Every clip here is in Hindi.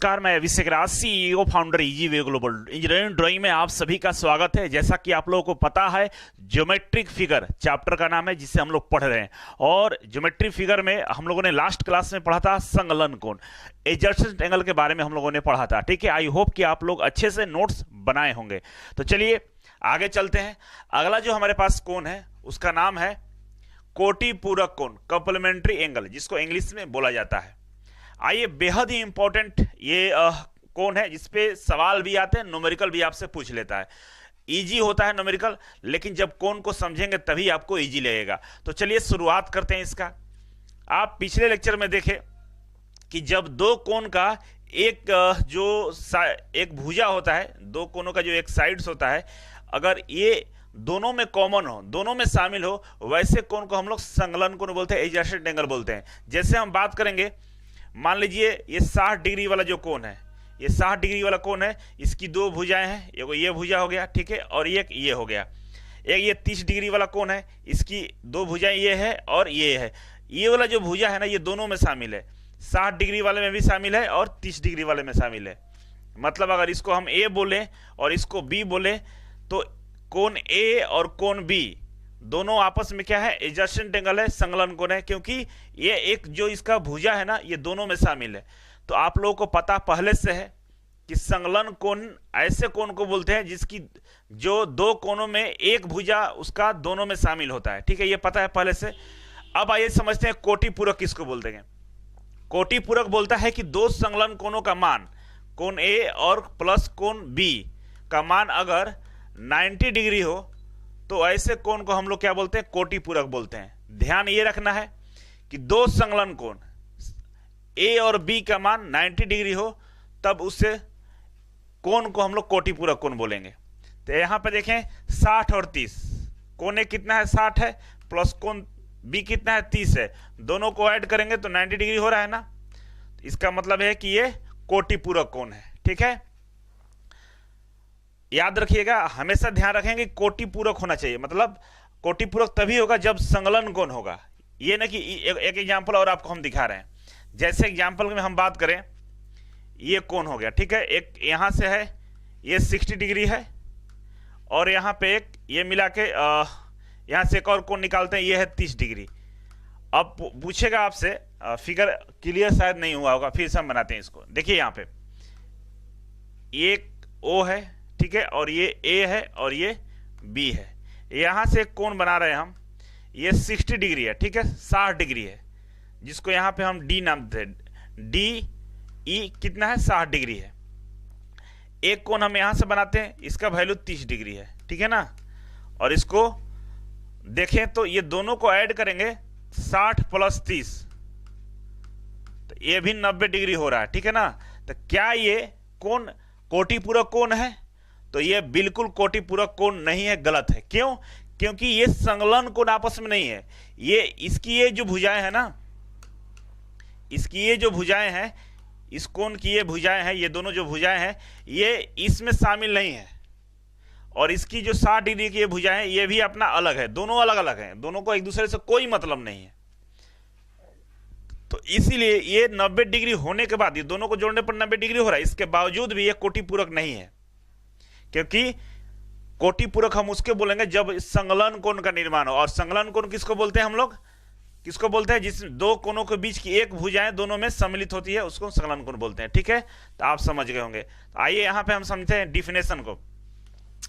नमस्कार, मैं Abhishek Raj, CEO founder easy way global. Engineering drawing में आप सभी का स्वागत है। जैसा कि आप लोगों को पता है, ज्योमेट्रिक फिगर चैप्टर का नाम है जिसे हम लोग पढ़ रहे हैं। और ज्योमेट्रिक फिगर में हम लोगों ने लास्ट क्लास में पढ़ा था संलग्न कोण, एडजेसेंट एंगल के बारे में हम लोगों ने पढ़ा था। ठीक है, आई होप कि आप लोग अच्छे से नोट्स बनाए होंगे। तो चलिए आगे चलते हैं। अगला जो हमारे पास कोण है उसका नाम है कोटि पूरक कोण, कॉम्प्लीमेंट्री एंगल, जिसको इंग्लिश में बोला जाता है। आइए, बेहद ही इंपॉर्टेंट ये कोण है जिसपे सवाल भी आते हैं, न्यूमेरिकल भी आपसे पूछ लेता है। इजी होता है न्यूमेरिकल, लेकिन जब कोण को समझेंगे तभी आपको इजी लगेगा। तो चलिए शुरुआत करते हैं इसका। आप पिछले लेक्चर में देखें कि जब दो कोण का एक भुजा होता है, दो कोणों का जो एक साइड्स होता है, अगर ये दोनों में कॉमन हो, दोनों में शामिल हो, वैसे कोण को हम लोग संलग्न कोण बोलते हैं, एडजेसेंट एंगल बोलते हैं। जैसे हम बात करेंगे, मान लीजिए ये 60 डिग्री वाला जो कोण है, ये 60 डिग्री वाला कोण है, इसकी दो भुजाएं हैं, एगो ये भुजा हो गया, ठीक है, और ये हो गया। एक ये 30 डिग्री वाला कोण है, इसकी दो भुजाएं ये है और ये है। ये वाला जो भुजा है ना, ये दोनों में शामिल है, 60 डिग्री वाले में भी शामिल है और 30 डिग्री वाले में शामिल है। मतलब अगर इसको हम ए बोले और इसको बी बोले, तो कोण ए और कोण बी दोनों आपस में क्या है, एडजेसेंट एंगल है, संलग्न कोण है, क्योंकि ये एक जो इसका भुजा है ना, ये दोनों में शामिल है। तो आप लोगों को पता पहले से है कि संलग्न कोण ऐसे कोण को बोलते हैं जिसकी जो दो कोणों में एक भुजा उसका दोनों में शामिल होता है। ठीक है, ये पता है पहले से। अब आइए समझते हैं कोटि पूरक किसको बोलते हैं। कोटि पूरक बोलता है कि दो संलग्न कोणों का मान, कोण ए और प्लस कोण बी का मान अगर 90 डिग्री हो, तो ऐसे कोण को हम लोग क्या बोलते हैं, कोटि पूरक बोलते हैं। ध्यान ये रखना है कि दो संलग्न कोण ए और बी का मान 90 डिग्री हो, तब उससे कोण को हम लोग कोटि पूरक कोण बोलेंगे। तो यहां पे देखें 60 और 30, कोण ए कितना है, 60 है, प्लस कोण बी कितना है, 30 है, दोनों को ऐड करेंगे तो 90 डिग्री हो रहा है ना। इसका मतलब है कि ये कोटि पूरक कोण है। ठीक है, याद रखिएगा, हमेशा ध्यान रखेंगे कोटि पूरक होना चाहिए। मतलब कोटि पूरक तभी होगा जब संलग्न कोण होगा। ये ना कि एक एग्जांपल और आपको हम दिखा रहे हैं। जैसे एग्जांपल में हम बात करें, ये कोण हो गया, ठीक है, एक यहां से है, ये 60 डिग्री है, और यहां पे एक ये मिला के यहां से एक और कोण निकालते हैं, ये है 30 डिग्री। अब पूछेगा आपसे, फिगर क्लियर शायद नहीं हुआ होगा, फिर से हम बनाते हैं इसको। देखिए यहां पे एक ओ है, ठीक है, और ये ए है और ये बी है। यहां से एक कोण बना रहे हैं हम, ये 60 डिग्री है, ठीक है, 60 डिग्री है, जिसको यहां पे हम डी नाम देते हैं। डी ई कितना है, 60 डिग्री है। एक कोण हम यहां से बनाते हैं, इसका वैल्यू 30 डिग्री है, ठीक है ना। और इसको देखें तो ये दोनों को ऐड करेंगे, 60 प्लस 30, तो ये भी 90 डिग्री हो रहा है, ठीक है ना। तो क्या ये कोण कोटि पूरक कोण है? तो ये बिल्कुल कोटि पूरक कोण नहीं है, गलत है। क्यों? क्योंकि ये संलग्न कोण आपस में नहीं है। ये इसकी ये जो भुजाएं है ना, इसकी ये जो भुजाएं हैं, इस कोण की ये भुजाएं हैं, ये दोनों जो भुजाएं हैं, ये इसमें शामिल नहीं है। और इसकी जो 60 डिग्री की ये भुजाएं हैं, ये भी अपना अलग है, दोनों अलग अलग हैं, दोनों को एक दूसरे से कोई मतलब नहीं है। तो इसीलिए ये 90 डिग्री होने के बाद, ये दोनों को जोड़ने पर 90 डिग्री हो रहा है, इसके बावजूद भी ये कोटि पूरक नहीं है। क्योंकि कोटि पूरक हम उसके बोलेंगे जब संलग्न कोण का निर्माण हो। और संलग्न कोण किसको बोलते हैं हम लोग, किसको बोलते हैं, जिस दो कोणों के बीच की एक भुजाएं दोनों में सम्मिलित होती है, उसको संलग्न कोण बोलते हैं। ठीक है, तो आप समझ गए होंगे। तो आइए यहां पे हम समझते हैं डिफिनेशन को।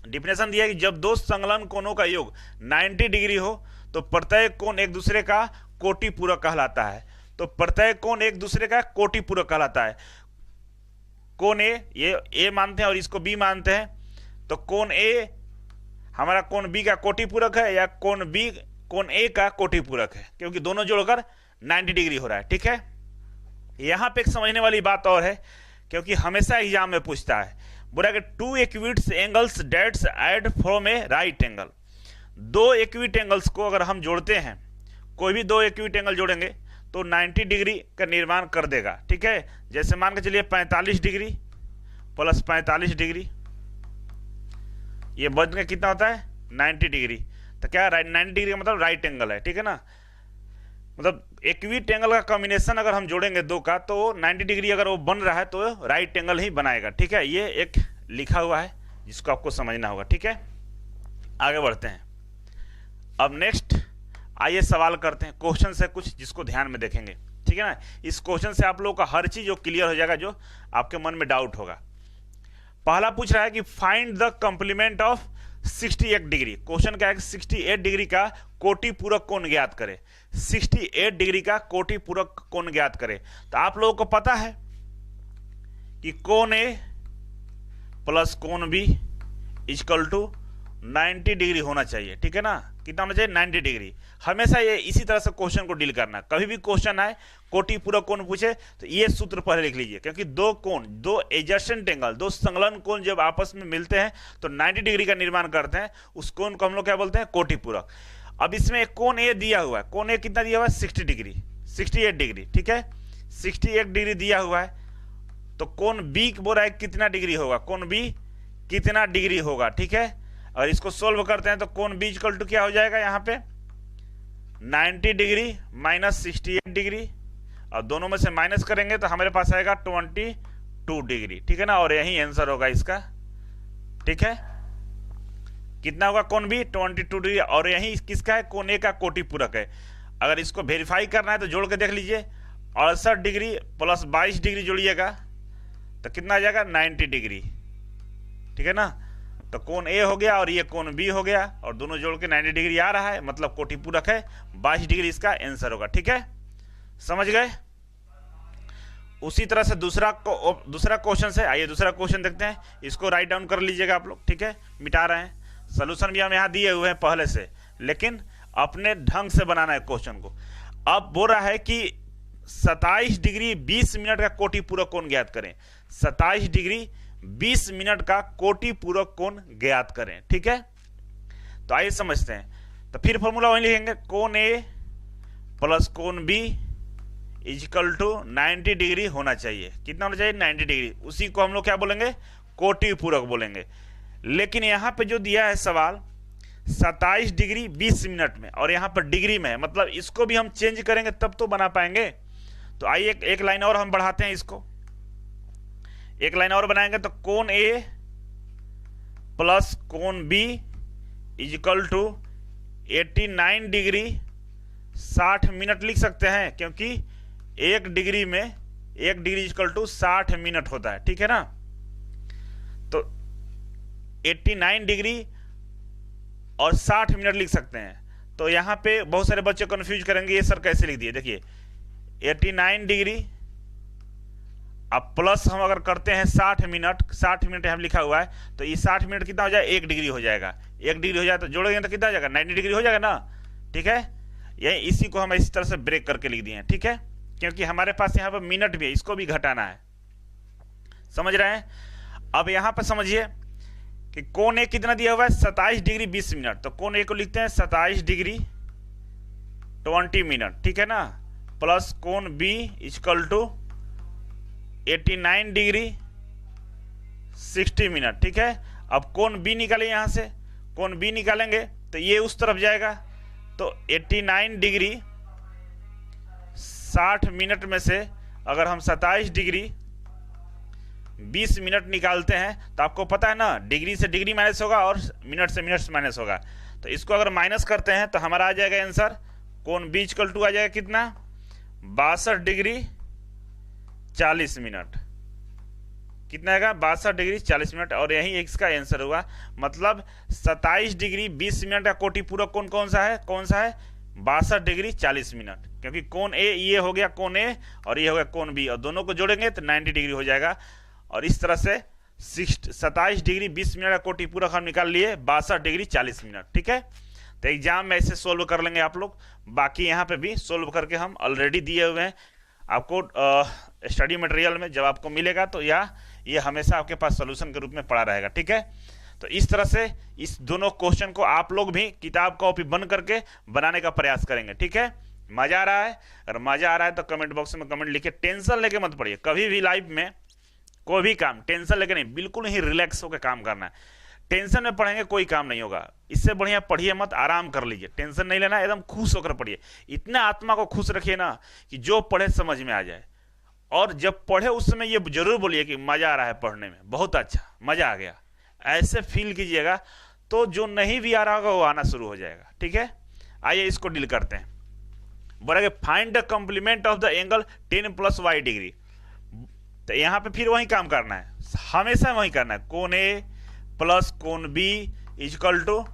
डिफिनेशन दिया कि जब दो संलग्न कोणों का योग 90 डिग्री हो, तो प्रत्येक कोण एक दूसरे का कोटि पूरक कहलाता है। तो प्रत्येक कोण एक दूसरे का कोटि पूरक कहलाता है। कोण ये ए मानते हैं और इसको बी मानते हैं, तो कोण ए हमारा कोण बी का कोटि पूरक है, या कोण बी कोण ए का कोटि पूरक है, क्योंकि दोनों जोड़कर 90 डिग्री हो रहा है। ठीक है, यहां पे एक समझने वाली बात और है, क्योंकि हमेशा एग्जाम में पूछता है, बोला कि two acute angles that's add from a right angle. दो इक्विट एंगल्स को अगर हम जोड़ते हैं, कोई भी दो इक्विट एंगल जोड़ेंगे तो 90 डिग्री का निर्माण कर देगा। ठीक है, जैसे मान के चलिए 45 डिग्री प्लस 45 डिग्री, ये बन के कितना होता है, 90 डिग्री। तो क्या 90 डिग्री का मतलब राइट एंगल है, ठीक है ना। मतलब एक्यूट एंगल का कॉम्बिनेशन अगर हम जोड़ेंगे दो का तो 90 डिग्री अगर वो बन रहा है तो राइट एंगल ही बनाएगा। ठीक है, ये एक लिखा हुआ है जिसको आपको समझना होगा। ठीक है, आगे बढ़ते हैं। अब नेक्स्ट आइए सवाल करते हैं, क्वेश्चन से कुछ जिसको ध्यान में देखेंगे। ठीक है ना, इस क्वेश्चन से आप लोगों का हर चीज जो क्लियर हो जाएगा, जो आपके मन में डाउट होगा। पहला पूछ रहा है कि find the complement of 68 degree. Question क्या है कि 68 डिग्री का कोटि पूरक कोण ज्ञात करे। 68 डिग्री का कोटि पूरक कोण ज्ञात करे। तो आप लोगों को पता है कि कोण ए प्लस कोण बी इक्वल टू 90 डिग्री होना चाहिए। ठीक है ना, कितना होना चाहिए? 90 डिग्री। हमेशा ये इसी तरह से क्वेश्चन को डील करना। कभी भी क्वेश्चन आए कोटि पूरक कोण पूछे तो ये सूत्र पहले लिख लीजिए, क्योंकि दो कोण, दो एडजेसेंट एंगल, दो संलग्न कोण जब आपस में मिलते हैं तो 90 डिग्री का निर्माण करते हैं। उस कोण को हम लोग क्या बोलते हैं? कोटि पूरक। अब इसमें एक कोण ए दिया हुआ है। कोण ए कितना दिया हुआ है? 60 डिग्री, 68 डिग्री। ठीक है, 68 डिग्री दिया हुआ है। तो कोण बी बोल रहा है कितना डिग्री होगा? कोण बी कितना डिग्री होगा? ठीक है, और इसको सोल्व करते हैं तो कोण बी इक्वल टू क्या हो जाएगा? यहाँ पे 90 डिग्री माइनस 68 डिग्री, और दोनों में से माइनस करेंगे तो हमारे पास आएगा 22 डिग्री। ठीक है ना, और यही आंसर होगा इसका। ठीक है, कितना होगा? कोण बी 22 डिग्री, और यही किसका है? कोण ए का कोटि पूरक है। अगर इसको वेरीफाई करना है तो जोड़ के देख लीजिए, 68 डिग्री प्लस 22 डिग्री जोड़िएगा तो कितना आ जाएगा? 90 डिग्री। ठीक है ना, तो कोण ए हो गया और ये कोण बी हो गया, और दोनों जोड़ के 90 डिग्री आ रहा है, मतलब कोटि पूरक है। 22 डिग्री इसका आंसर होगा। ठीक है, समझ गए? उसी तरह से दूसरा क्वेश्चन से आइए दूसरा क्वेश्चन देखते हैं। इसको राइट डाउन कर लीजिएगा आप लोग। ठीक है, मिटा रहे हैं, सोल्यूशन भी हम यहाँ दिए हुए हैं पहले से, लेकिन अपने ढंग से बनाना है क्वेश्चन को। अब बोल रहा है कि 27 डिग्री 20 मिनट का कोटि पूरक कोण ज्ञात करें। 27 डिग्री 20 मिनट का कोटि पूरक कोण ज्ञात करें। ठीक है, तो आइए समझते हैं। तो फिर फॉर्मूला वही लिखेंगे, कोण ए प्लस कोण बी इक्वल टू 90 डिग्री होना चाहिए। कितना होना चाहिए? 90 डिग्री। उसी को हम लोग क्या बोलेंगे? कोटि पूरक बोलेंगे। लेकिन यहां पे जो दिया है सवाल 27 डिग्री 20 मिनट में, और यहां पर डिग्री में है, मतलब इसको भी हम चेंज करेंगे तब तो बना पाएंगे। तो आइए एक लाइन और हम बढ़ाते हैं, इसको एक लाइन और बनाएंगे। तो कोण ए प्लस कोण B equal to 89 degree 60 minute लिख सकते हैं, क्योंकि एक डिग्री में 1 डिग्री इक्वल टू 60 मिनट होता है। ठीक है ना, तो 89 डिग्री और 60 मिनट लिख सकते हैं। तो यहां पे बहुत सारे बच्चे कंफ्यूज करेंगे, ये सर कैसे लिख दिए? देखिए 89 डिग्री अब प्लस हम अगर करते हैं 60 मिनट, 60 मिनट हम लिखा हुआ है, तो ये 60 मिनट कितना हो जाए? 1 डिग्री हो जाएगा। 1 डिग्री हो जाए तो जोड़ेंगे तो कितना हो जाएगा? 90 डिग्री हो जाएगा ना। ठीक है, यही इसी को हम इस तरह से ब्रेक करके लिख दिए हैं। ठीक है, क्योंकि हमारे पास यहाँ पर मिनट भी है, इसको भी घटाना है। समझ रहे हैं? अब यहां पर समझिए कि कोण ए कितना दिया हुआ है? 27 डिग्री 20 मिनट। तो कोण ए को लिखते हैं 27 डिग्री 20 मिनट। ठीक है ना, प्लस कोण B equal to 89 degree 60 minute. ठीक है, अब कोण बी निकाले, यहां से कोण बी निकालेंगे तो ये उस तरफ जाएगा। तो 89 डिग्री 60 मिनट में से अगर हम 27 डिग्री 20 मिनट निकालते हैं तो आपको पता है ना, डिग्री से डिग्री माइनस होगा और मिनट से मिनट माइनस होगा। तो इसको अगर माइनस करते हैं तो हमारा आ जाएगा आंसर, कोण बी इक्वल टू आ जाएगा कितना? 62 डिग्री 40 मिनट। कितना आएगा? 62 डिग्री 40 मिनट, और यही इसका आंसर हुआ। मतलब 27 डिग्री 20 मिनट का कोटि पूरक कोण कौन सा है? 62 डिग्री 40 मिनट, क्योंकि कोण ए ये हो गया कोण ए और ये हो गया कोण बी, और दोनों को जोड़ेंगे तो 90 डिग्री हो जाएगा। और इस तरह से 27 डिग्री 20 मिनट का कोटि पूरक हम निकाल लिए 62 डिग्री 40 मिनट। ठीक है, तो एग्जाम में ऐसे सोल्व कर लेंगे आप लोग। बाकी यहाँ पे भी सोल्व करके हम ऑलरेडी दिए हुए हैं आपको स्टडी मटेरियल में, जब आपको मिलेगा तो ये हमेशा आपके पास सोल्यूशन के रूप में पड़ा रहेगा। ठीक है, तो इस तरह से इस दोनों क्वेश्चन को आप लोग भी किताब कॉपी बंद करके बनाने का प्रयास करेंगे। ठीक है, मजा आ रहा है? अगर मजा आ रहा है तो कमेंट बॉक्स में कमेंट लिखे। टेंशन लेके मत पड़िए, कभी भी लाइफ में कोई भी काम टेंशन लेके नहीं, बिल्कुल ही रिलैक्स होकर काम करना है। टेंशन में पढ़ेंगे कोई काम नहीं होगा। इससे बढ़िया पढ़िए मत, आराम कर लीजिए, टेंशन नहीं लेना, एकदम खुश होकर पढ़िए। इतना आत्मा को खुश रखिए ना कि जो पढ़े समझ में आ जाए। और जब पढ़े उस समय ये जरूर बोलिए कि मजा आ रहा है पढ़ने में, बहुत अच्छा, मजा आ गया, ऐसे फील कीजिएगा। तो जो नहीं भी आ रहा होगा वो आना शुरू हो जाएगा। ठीक है, आइए इसको डील करते हैं। बोला find the complement of the angle 10 + y degree. तो यहां पे फिर वही काम करना है, हमेशा वही करना है। कोण ए प्लस कोण बी इक्वल टू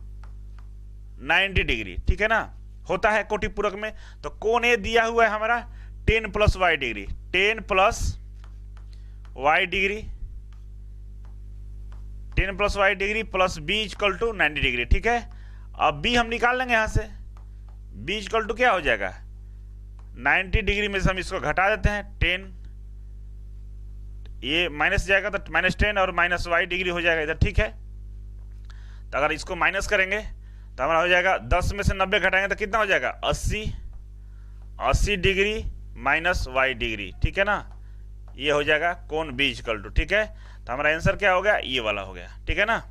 90 डिग्री। ठीक है ना, होता है कोटि पूरक में। तो कोण ए दिया हुआ है हमारा 10 + y degree, 10 + y degree, 10 + y degree plus B equal to 90 degree. ठीक है, अब बी हम निकाल लेंगे यहां से। बी इक्वल टू क्या हो जाएगा, 90 डिग्री में से हम इसको घटा देते हैं 10, ये माइनस जाएगा तो -10 और -y डिग्री हो जाएगा इधर। ठीक है, तो अगर इसको माइनस करेंगे तो हमारा हो जाएगा 10 में से 90 घटाएंगे तो कितना हो जाएगा 80 डिग्री -y डिग्री। ठीक है ना, ये हो जाएगा कोण बी इक्वल टू। ठीक है, तो हमारा आंसर क्या हो गया, ये वाला हो गया। ठीक है ना,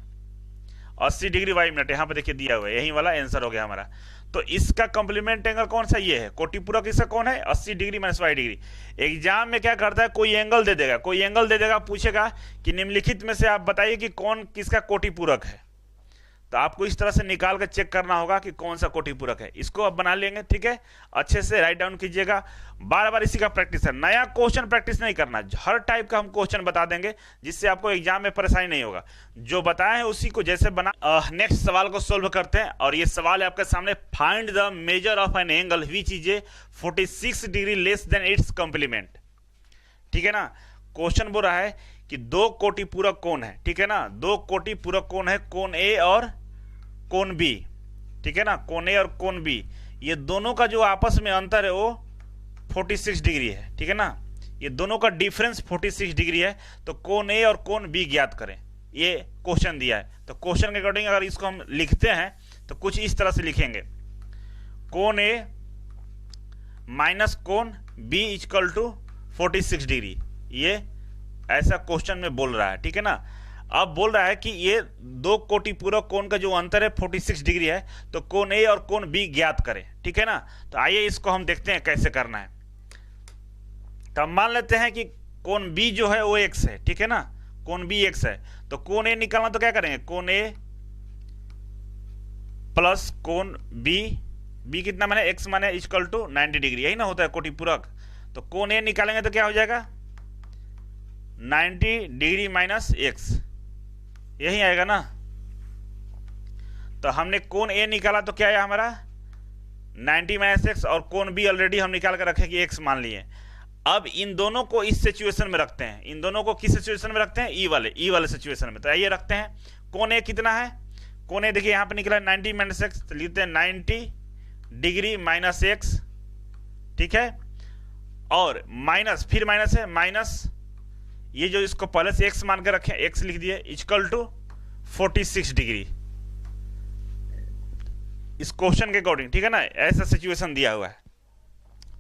80 डिग्री y मिनट यहाँ पे देखिए दिया हुआ है, यही वाला आंसर हो गया हमारा। तो इसका कॉम्प्लीमेंट एंगल कौन सा, ये है कोटि पूरक। इसका कौन है, 80 डिग्री -y डिग्री। एग्जाम में क्या करता है, कोई एंगल दे देगा, कोई एंगल दे देगा, पूछेगा कि निम्नलिखित में से आप बताइए कि कौन किसका कोटि पूरक है। तो आपको इस तरह से निकाल कर चेक करना होगा कि कौन सा कोटि पूरक है। इसको आप बना लेंगे। ठीक है, अच्छे से राइट डाउन कीजिएगा। बार बार इसी का प्रैक्टिस है, नया क्वेश्चन प्रैक्टिस नहीं करना। हर टाइप का हम क्वेश्चन बता देंगे जिससे आपको एग्जाम में परेशानी नहीं होगा। जो बताए हैं उसी को जैसे बना। नेक्स्ट सवाल को सोल्व करते हैं, और ये सवाल है आपके सामने। Find the measure of an angle which is 46 degree less than its complement. ठीक है ना, क्वेश्चन बोल रहा है कि दो कोटि पूरक कोण है। ठीक है ना, दो कोटि पूरक कोण है, कोण ए और कोण बी। ठीक है ना, कोण ए और कोण बी, ये दोनों का जो आपस में अंतर है वो 46 डिग्री है। ठीक है ना, ये दोनों का डिफरेंस 46 डिग्री है। तो कोण ए और कोण बी ज्ञात करें, ये क्वेश्चन दिया है। तो क्वेश्चन के अकॉर्डिंग अगर इसको हम लिखते हैं तो कुछ इस तरह से लिखेंगे, कोण ए माइनस कोण बी इक्वल टू 46 डिग्री। ये ऐसा क्वेश्चन में बोल रहा है। ठीक है ना, अब बोल रहा है कि ये दो कोटि पूरक कोण का जो अंतर है 46 डिग्री है, तो कोण ए और कोण बी ज्ञात करें। ठीक है ना, तो आइए इसको हम देखते हैं कैसे करना है। तो हम मान लेते हैं कि कोण बी जो है वो x है। ठीक है ना, कोण बी x है, तो कोण ए निकालना तो क्या करेंगे, कोण ए प्लस कोण बी, बी कितना माने x माने इक्वल टू 90 डिग्री, यही ना होता है कोटि पूरक। तो कोण ए निकालेंगे तो क्या हो जाएगा 90 डिग्री माइनस x, यही आएगा ना। तो हमने कोण ए निकाला तो क्या आया हमारा 90 माइनस x, और कोण बी ऑलरेडी हम निकाल कर रखे कि x मान लिए। अब इन दोनों को इस सिचुएशन में रखते हैं। इन दोनों को किस सिचुएशन में रखते हैं, ई वाले सिचुएशन में। तो आइए रखते हैं। कोण ए कितना है, कोण ए देखिए यहाँ पे निकला 90 माइनस x, तो लिखते हैं 90 डिग्री माइनस x। ठीक है, और माइनस, फिर माइनस है, माइनस ये जो इसको पहले से x मान के रखे, x लिख दिए इक्वल टू 46 डिग्री इस क्वेश्चन के अकॉर्डिंग। ठीक है ना, ऐसा सिचुएशन दिया हुआ है।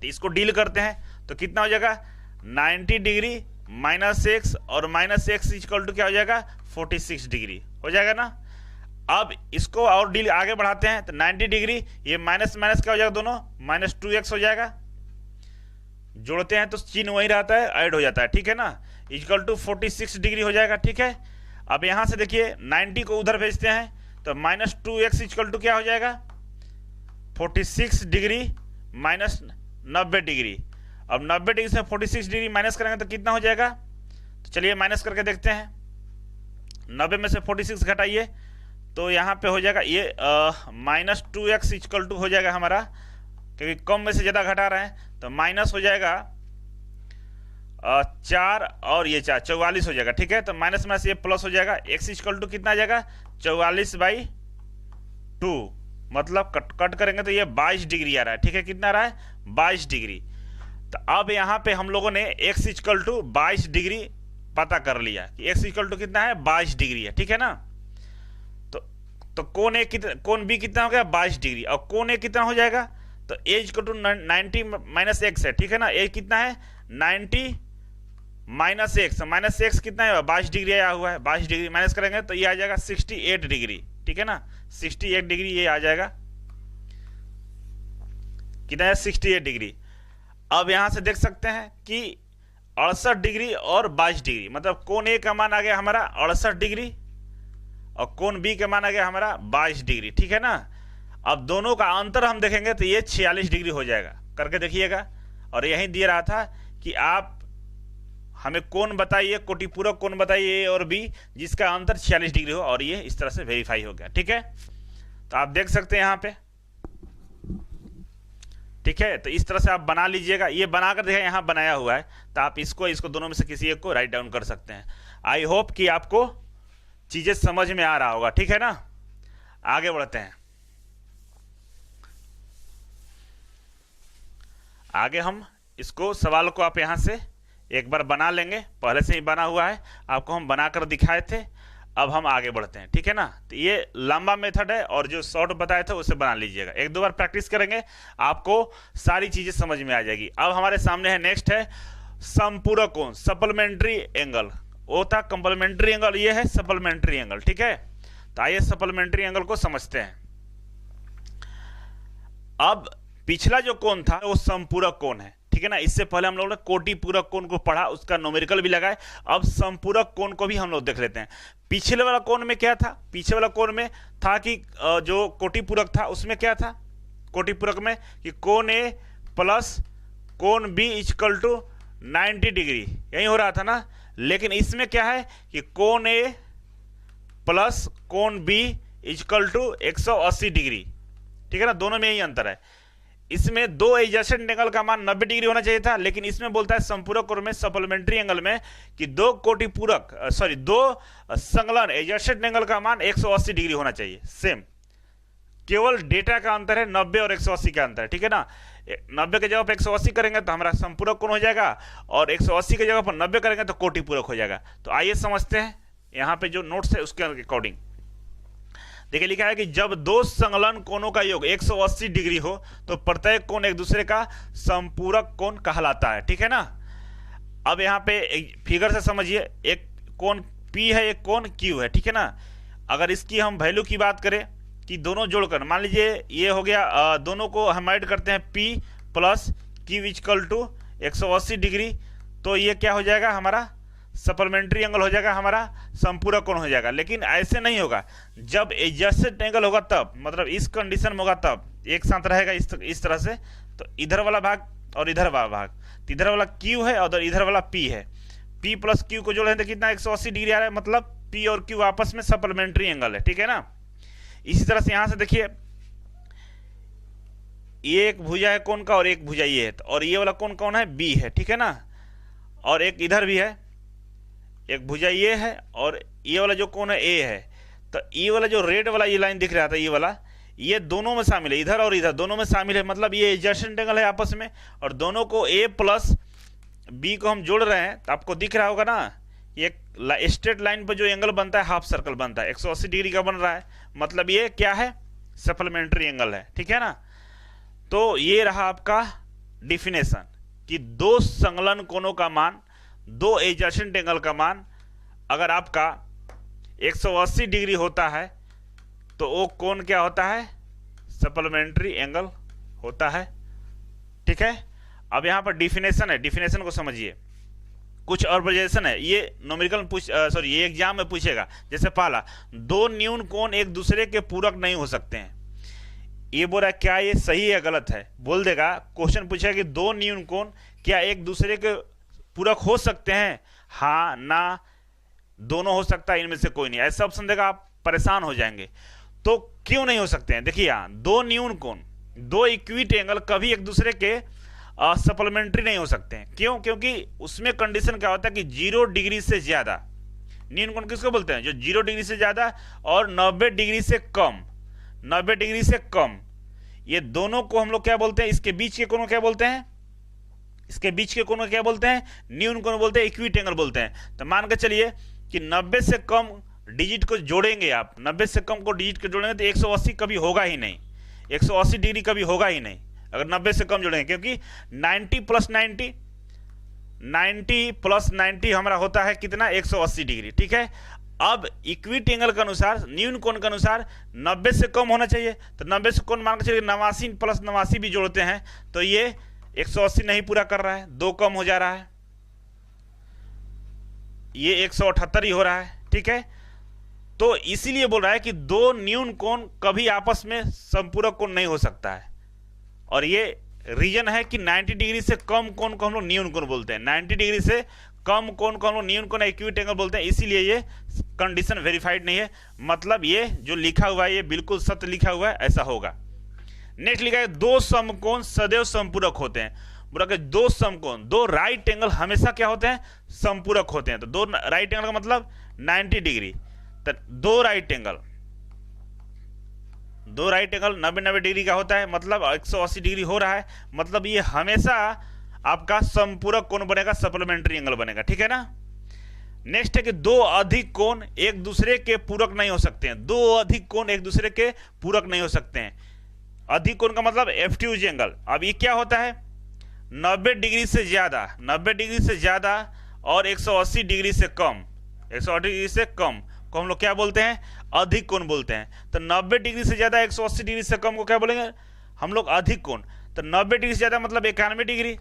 तो इसको डील करते हैं तो कितना हो जाएगा 90 डिग्री माइनस x, और माइनस x इक्वल टू क्या हो जाएगा 46 डिग्री हो जाएगा ना। अब इसको और डील आगे बढ़ाते हैं तो 90 डिग्री, ये माइनस माइनस क्या हो जाएगा दोनों, -2x हो जाएगा। जोड़ते हैं तो चिन्ह वही रहता है, ऐड हो जाता है। ठीक है ना, इक्वल टू 46 डिग्री हो जाएगा। ठीक है, अब यहां से देखिए 90 को उधर भेजते हैं तो -2x इक्वल टू क्या हो जाएगा 46 डिग्री माइनस 90 डिग्री। अब 90 डिग्री से 46 डिग्री माइनस करेंगे तो कितना हो जाएगा, तो चलिए माइनस करके देखते हैं। 90 में से 46 घटाइए तो यहाँ पे हो जाएगा ये -2x इक्वल टू हो जाएगा हमारा, क्योंकि कम में से ज़्यादा घटा रहे हैं तो माइनस हो जाएगा 4 और ये 4 44 हो जाएगा। ठीक है, तो माइनस में से ये प्लस हो जाएगा, x इक्वल टू कितना आ जाएगा 44/2, मतलब कट करेंगे तो ये 22 डिग्री आ रहा है। ठीक है, कितना आ रहा है 22 डिग्री। तो अब यहाँ पे हम लोगों ने x इक्वल टू 22 डिग्री पता कर लिया कि x इक्वल टू कितना है 22 डिग्री है। ठीक है ना, तो कोण ए कितना, कोण बी कितना हो गया 22 डिग्री, और कोण ए कितना हो जाएगा, तो a equal to 90 minus x है। ठीक है ना, a कितना है 90 माइनस एक्स कितना है, 22 डिग्री आया हुआ है, 22 डिग्री माइनस करेंगे तो ये आ जाएगा 68 डिग्री, ठीक है ना, 68 डिग्री ये आ जाएगा, कितना है 68 डिग्री। अब यहां से देख सकते हैं कि 68 डिग्री और 22 डिग्री, मतलब कोण ए का मान आ गया हमारा 68 डिग्री और कोण बी का मान आ गया हमारा 22 डिग्री, ठीक है ना। अब दोनों का अंतर हम देखेंगे तो ये 46 डिग्री हो जाएगा, करके देखिएगा। और यही दिया रहा था कि आप हमें कोण बताइए, कोटिपूरक कोण बताइए ए और बी जिसका अंतर 46 डिग्री हो, और ये इस तरह से वेरीफाई हो गया, ठीक है। तो आप देख सकते हैं यहाँ पे, ठीक है। तो इस तरह से आप बना लीजिएगा, ये बनाकर देखिए यहाँ बनाया हुआ है, तो आप इसको दोनों में से किसी एक को राइट डाउन कर सकते हैं। आई होप कि आपको चीजें समझ में आ रहा होगा, ठीक है ना। आगे बढ़ते हैं, आगे हम इसको सवाल को आप यहां से एक बार बना लेंगे, पहले से ही बना हुआ है, आपको हम बनाकर दिखाए थे। अब हम आगे बढ़ते हैं, ठीक है ना। तो ये लंबा मेथड है और जो शॉर्ट बताया था उसे बना लीजिएगा, एक दो बार प्रैक्टिस करेंगे आपको सारी चीजें समझ में आ जाएगी। अब हमारे सामने है नेक्स्ट है समपूरक कोण, सप्लीमेंट्री एंगल। वो था कंप्लीमेंट्री एंगल, ये है सप्लीमेंट्री एंगल, ठीक है। तो आइए सप्लीमेंट्री एंगल को समझते हैं। अब पिछला जो कोण था वो समपूरक कोण है, ठीक है ना। इससे पहले हम लोगों ने कोटिपूरक कोण को पढ़ा, उसका न्यूमेरिकल भी लगाए। अब समपूरक कोण को भी हम लोग देख लेते हैं। पिछले वाला कोण में क्या था, पिछले वाला कोण में था कि जो कोटिपूरक था उसमें क्या था, कोटिपूरक में कि कोण ए प्लस कोण बी इक्वल टू 90 डिग्री, यही हो रहा था ना। लेकिन इसमें क्या है कि कोण ए प्लस कोण बी इक्वल टू 180 डिग्री, ठीक है ना, दोनों में यही अंतर है। इसमें दो एडजेसेंट एंगल का मान 90 डिग्री होना चाहिए था, लेकिन इसमें बोलता है संपूरक कोण में सप्लीमेंट्री एंगल में कि दो संलग्न एडजेसेंट एंगल का मान 180 डिग्री होना चाहिए। सेम, केवल डेटा का अंतर है, 90 और 180 का अंतर है, ठीक है ना। 90 के जगह पर 180 करेंगे तो हमारा संपूरक कोण हो जाएगा, और 180 के जगह पर 90 करेंगे तो कोटिपूरक हो जाएगा। तो आइए समझते हैं, यहाँ पे जो नोट्स है उसके अकॉर्डिंग देखिए लिखा है कि जब दो संलग्न कोणों का योग 180 डिग्री हो तो प्रत्येक कोण एक दूसरे का संपूरक कोण कहलाता है, ठीक है ना। अब यहाँ पे फिगर से समझिए, एक कोण P है, एक कोण Q है, ठीक है ना। अगर इसकी हम वैल्यू की बात करें कि दोनों जोड़कर मान लीजिए ये हो गया, दोनों को हम ऐड करते हैं P plus Q equal to 180 degree, तो ये क्या हो जाएगा हमारा सप्लीमेंट्री एंगल हो जाएगा, हमारा संपूरक कोण हो जाएगा। लेकिन ऐसे नहीं होगा, जब एडजेसेंट एंगल होगा तब, मतलब इस कंडीशन में होगा तब एक साथ रहेगा इस तरह से। तो इधर वाला भाग और इधर वाला भाग, तो इधर वाला Q है और इधर वाला P है, P प्लस Q को जोड़े तो कितना 180 डिग्री आ रहा है, मतलब P और Q आपस में सप्लीमेंट्री एंगल है, ठीक है ना। इसी तरह से यहां से देखिए, ये एक भुजा है कोण का और एक भुजा ये है, और ये वाला कोण कौन है, B है, ठीक है ना। और एक इधर भी है, एक भुजा ये है, और ये वाला जो कोण है A है। तो ये वाला जो रेड वाला ये लाइन दिख रहा था, ये वाला, ये दोनों में शामिल है, इधर और इधर दोनों में शामिल है, मतलब ये एडजेसेंट एंगल है आपस में। और दोनों को A प्लस B को हम जोड़ रहे हैं, तो आपको दिख रहा होगा ना, ये स्ट्रेट लाइन पर जो एंगल बनता है हाफ सर्कल बनता है, 180 डिग्री का बन रहा है, मतलब ये क्या है, सप्लीमेंट्री एंगल है, ठीक है ना। तो ये रहा आपका डिफिनेशन कि दो संलग्न कोणों का मान, दो एडजेसेंट एंगल का मान अगर आपका 180 डिग्री होता है तो वो कोण क्या होता है, सप्लीमेंट्री एंगल होता है, ठीक है। अब यहां पर डिफिनेशन है, डिफिनेशन को समझिए। कुछ ऑब्जर्वेशन है, ये न्यूमेरिकल ये एग्जाम में पूछेगा। जैसे पहला, दो न्यून कोण एक दूसरे के पूरक नहीं हो सकते हैं, ये बोल रहा है क्या ये सही है गलत है, बोल देगा। क्वेश्चन पूछेगा कि दो न्यून कोण क्या एक दूसरे के पूरक हो सकते हैं, हाँ ना, दोनों हो सकता है, इनमें से कोई नहीं, ऐसा ऑप्शन देगा, आप परेशान हो जाएंगे। तो क्यों नहीं हो सकते हैं, देखिए यहां दो न्यून कोण, दो इक्विट एंगल कभी एक दूसरे के सप्लीमेंट्री नहीं हो सकते हैं। क्यों, क्योंकि उसमें कंडीशन क्या होता है कि 0 डिग्री से ज्यादा, न्यून कोण किसको बोलते हैं, जो 0 डिग्री से ज्यादा और 90 डिग्री से कम, 90 डिग्री से कम, ये दोनों को हम लोग क्या बोलते हैं, इसके बीच के कोण क्या बोलते हैं, इसके बीच के कोण क्या बोलते हैं, न्यून कोण बोलते हैं, इक्विट एंगल बोलते हैं। तो मान के चलिए कि 90 से कम डिजिट को जोड़ेंगे आप, 90 से कम को डिजिट को जोड़ेंगे तो 180 कभी होगा ही नहीं, 180 डिग्री कभी होगा ही नहीं अगर 90 से कम जोड़ेंगे, क्योंकि 90 प्लस 90 90 प्लस 90 हमारा होता है कितना, 180 डिग्री। ठीक है, अब इक्विटी एंगल के अनुसार, न्यून कोण के अनुसार 90 से कम होना चाहिए, तो 90 से कौन मान के चलिए 89 प्लस 89 भी जोड़ते हैं तो ये 180 नहीं पूरा कर रहा है, 2 कम हो जा रहा है, ये 178 ही हो रहा है। ठीक है, तो इसीलिए बोल रहा है कि दो न्यून कोण कभी आपस में संपूरक कोण नहीं हो सकता है, और ये रीजन है कि 90 डिग्री से कम कोण को हम लोग न्यून कोण बोलते हैं, 90 डिग्री से कम कोण को हम लोग न्यून कोण इक्विटी एंगल बोलते हैं, इसीलिए ये कंडीशन वेरीफाइड नहीं है। मतलब ये जो लिखा हुआ है ये बिल्कुल सत्य लिखा हुआ है, ऐसा होगा। नेक्स्ट लिखा है दो समकोण सदैव संपूरक होते हैं। बोला कि दो समकोण, दो राइट एंगल हमेशा क्या होते हैं, संपूरक होते हैं। तो दो राइट एंगल का मतलब 90 डिग्री, तो दो राइट एंगल 90-90 डिग्री का होता है, मतलब 180 डिग्री हो रहा है, मतलब ये हमेशा आपका संपूरक कोण बनेगा, सप्लीमेंट्री एंगल बनेगा। ठीक है ना। नेक्स्ट है कि दो अधिक कोण एक दूसरे के पूरक नहीं हो सकते हैं, दो अधिक कोण एक दूसरे के पूरक नहीं हो सकते हैं। अधिक कोण का मतलब एब्ट्यूज एंगल। अब ये क्या होता है, 90 डिग्री से ज्यादा, 90 डिग्री से ज्यादा और 180 डिग्री से कम, 180 डिग्री से कम को हम लोग क्या बोलते हैं, अधिक कोण बोलते हैं। तो 90 डिग्री से ज्यादा 180 डिग्री से कम को क्या बोलेंगे हम लोग, अधिक कोण। तो 90 डिग्री से ज्यादा मतलब 91 डिग्री,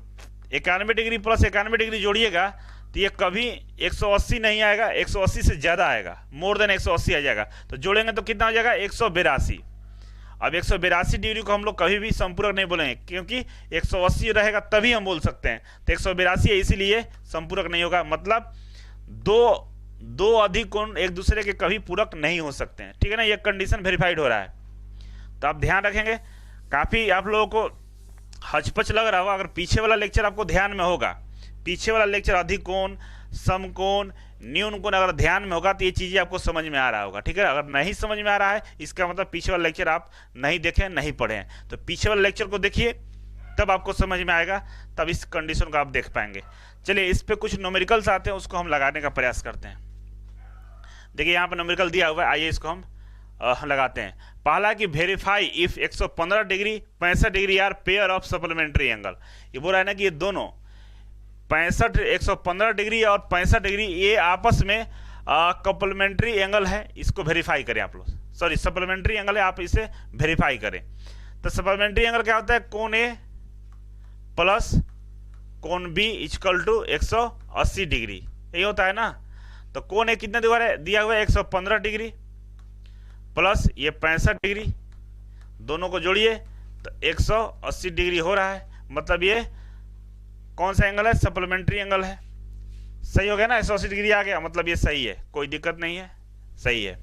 91 डिग्री प्लस 91 डिग्री जोड़िएगा तो ये कभी 180 नहीं आएगा, 180 से ज्यादा आएगा, मोर देन 180 आ जाएगा। तो जोड़ेंगे तो कितना हो जाएगा, 182। अब 182 डिग्री को हम लोग कभी भी संपूरक नहीं बोलेंगे, क्योंकि 180 रहेगा तभी हम बोल सकते हैं। तो 182 है, इसीलिए संपूरक नहीं होगा। मतलब दो अधिक कोण एक दूसरे के कभी पूरक नहीं हो सकते हैं। ठीक है ना, ये कंडीशन वेरीफाइड हो रहा है। तो आप ध्यान रखेंगे, काफी आप लोगों को हचपच लग रहा होगा, अगर पीछे वाला लेक्चर आपको ध्यान में होगा, पीछे वाला लेक्चर अधिक कोण, समकोण, न्यून कोण अगर ध्यान में होगा तो ये चीजें आपको समझ में आ रहा होगा। ठीक है, अगर नहीं समझ में आ रहा है इसका मतलब पीछे वाला लेक्चर आप नहीं देखे, नहीं पढ़े हैं। तो पीछे वाले लेक्चर को देखिए, तब आपको समझ में आएगा, तब इस कंडीशन को आप देख पाएंगे। चलिए इस पे कुछ न्यूमेरिकल्स आते हैं, उसको हम लगाने का प्रयास करते हैं। देखिए यहाँ पर न्यूमेरिकल दिया हुआ है, आइए इसको हम लगाते हैं। पहला कि verify if 115 degree 65 degree are pair of supplementary angle. ये बोल रहा है ना कि ये दोनों 115 डिग्री और 65 डिग्री ये आपस में कम्प्लीमेंट्री एंगल है, इसको वेरीफाई करें आप लोग। सॉरी, सप्लीमेंट्री एंगल है, आप इसे वेरीफाई करें। तो सप्लीमेंट्री एंगल क्या होता है, कोण ए प्लस कोण बी इक्वल टू 180 डिग्री, यही होता है ना। तो कोण ए कितना दिया हुआ है 115 डिग्री प्लस ये 65 डिग्री, दोनों को जोड़िए तो 180 डिग्री हो रहा है। मतलब ये कौन सा एंगल है, सप्लीमेंट्री एंगल है। सही हो गया ना, 180 डिग्री आ गया, मतलब ये सही है, कोई दिक्कत नहीं है, सही है।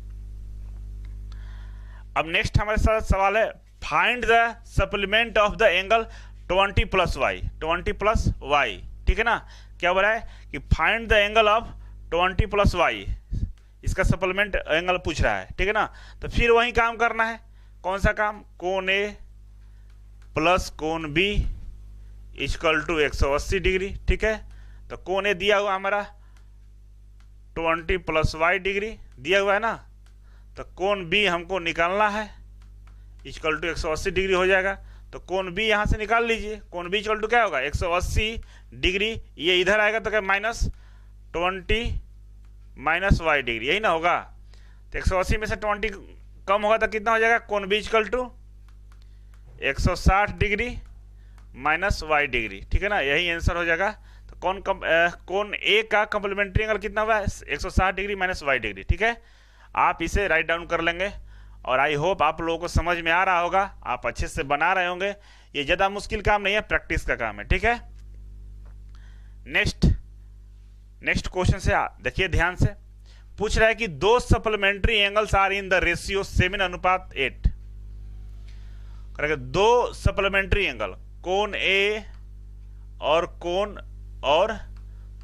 अब नेक्स्ट हमारे साथ सवाल है, find the supplement of the angle 20 plus Y, 20 plus Y. ठीक है ना, क्या बोला है कि find the angle of 20 plus Y, इसका सप्लीमेंट एंगल पूछ रहा है। ठीक है ना, तो फिर वही काम करना है। कौन सा काम, कोण ए प्लस कोण बी इक्वल टू 180 डिग्री। ठीक है, तो कोण ए दिया हुआ हमारा 20 प्लस वाई डिग्री दिया हुआ है ना, तो कोण बी हमको निकालना है, इक्वल टू 180 डिग्री हो जाएगा। तो कोण बी यहां से निकाल लीजिए, कोण बी इक्वल टू क्या होगा 180 डिग्री, ये इधर आएगा तो क्या -20 माइनस वाई डिग्री, यही ना होगा। तो 180 में से 20 कम होगा तो कितना हो जाएगा, कोण B equal to 160 degree minus Y degree. ठीक है ना, यही आंसर हो जाएगा। तो कोण ए का कम्प्लीमेंट्री एंगल कितना हुआ है 160 डिग्री माइनस वाई डिग्री। ठीक है, आप इसे राइट डाउन कर लेंगे, और आई होप आप लोगों को समझ में आ रहा होगा, आप अच्छे से बना रहे होंगे। ये ज्यादा मुश्किल काम नहीं है, प्रैक्टिस का काम है। ठीक है, नेक्स्ट क्वेश्चन से देखिए ध्यान से, पूछ रहा है कि दो supplementary angles are in the ratio 7:8। दो सप्लीमेंट्री एंगल, कोण ए और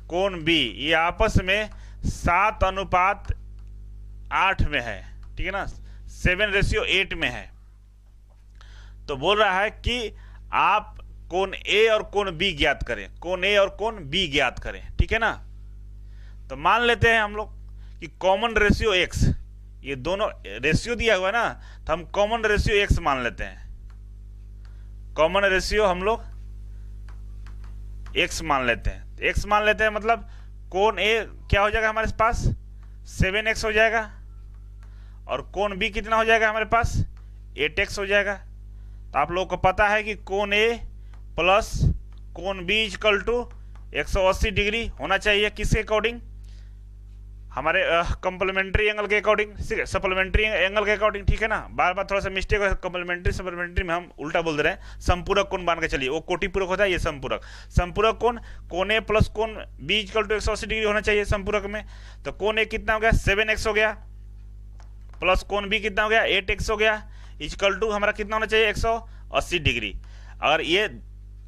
कोण बी, ये आपस में 7:8 में है। ठीक है ना, 7:8 में है। तो बोल रहा है कि आप कोण ए और कोण बी ज्ञात करें, कोण ए और कोण बी ज्ञात करें। ठीक है ना, तो मान लेते हैं हम लोग कि कॉमन रेशियो एक्स, ये दोनों रेशियो दिया हुआ है ना, तो हम कॉमन रेशियो एक्स मान लेते हैं। कॉमन रेशियो हम लोग एक्स मान लेते हैं। तो x मान लेते हैं, मतलब कोण A क्या हो जाएगा हमारे पास 7x हो जाएगा, और कोण B कितना हो जाएगा हमारे पास 8x हो जाएगा। तो आप लोगों को पता है कि कोण A प्लस कोण B इक्वल टू 180 डिग्री होना चाहिए, किसके अकॉर्डिंग, हमारे कंप्लीमेंट्री एंगल के अकॉर्डिंग, सप्लीमेंट्री एंगल के अकॉर्डिंग, ठीक है ना। बार बार थोड़ा सा मिस्टेक है, कंप्लीमेंट्री सप्लीमेंट्री में हम उल्टा बोल दे रहे हैं। संपूरक कोण मान के चलिए, वो कोटि पूरक होता है, ये संपूरक। संपूरक कोण कोण ए प्लस कोण बी इक्वल टू 180 डिग्री होना चाहिए संपूरक में। तो कोण ए कितना हो गया 7x हो गया, प्लस कोण बी कितना हो गया 8x हो गया, इक्वल टू हमारा कितना होना चाहिए 180 डिग्री। अगर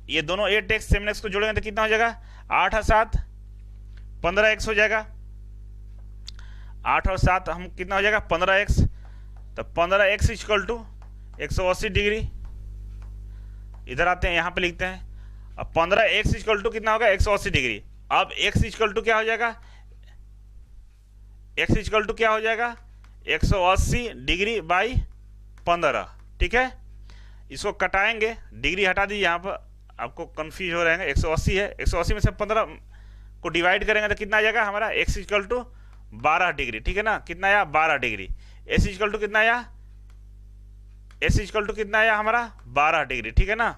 ये दोनों 8x 7x को जोड़ेंगे तो कितना हो जाएगा 8 और 7 15x हो जाएगा। 8 और 7 हम कितना हो जाएगा 15x। तो 15x इक्वल टू 180 डिग्री। इधर आते हैं, यहाँ पे लिखते हैं। अब 15x इक्वल टू कितना होगा 180 डिग्री। अब x इक्वल टू क्या हो जाएगा, x इक्वल टू क्या हो जाएगा 180 डिग्री बाई 15, ठीक है। इसको कटाएंगे, डिग्री हटा दीजिए, यहाँ पर आपको कंफ्यूज हो रहे हैं। 180 है, 180 में से 15 को डिवाइड करेंगे तो कितना आ जाएगा हमारा x इक्वल टू 12 डिग्री, ठीक है ना। कितना आया 12 डिग्री। s इक्वल टू कितना आया, s इक्वल टू कितना आया हमारा 12 डिग्री, ठीक है ना।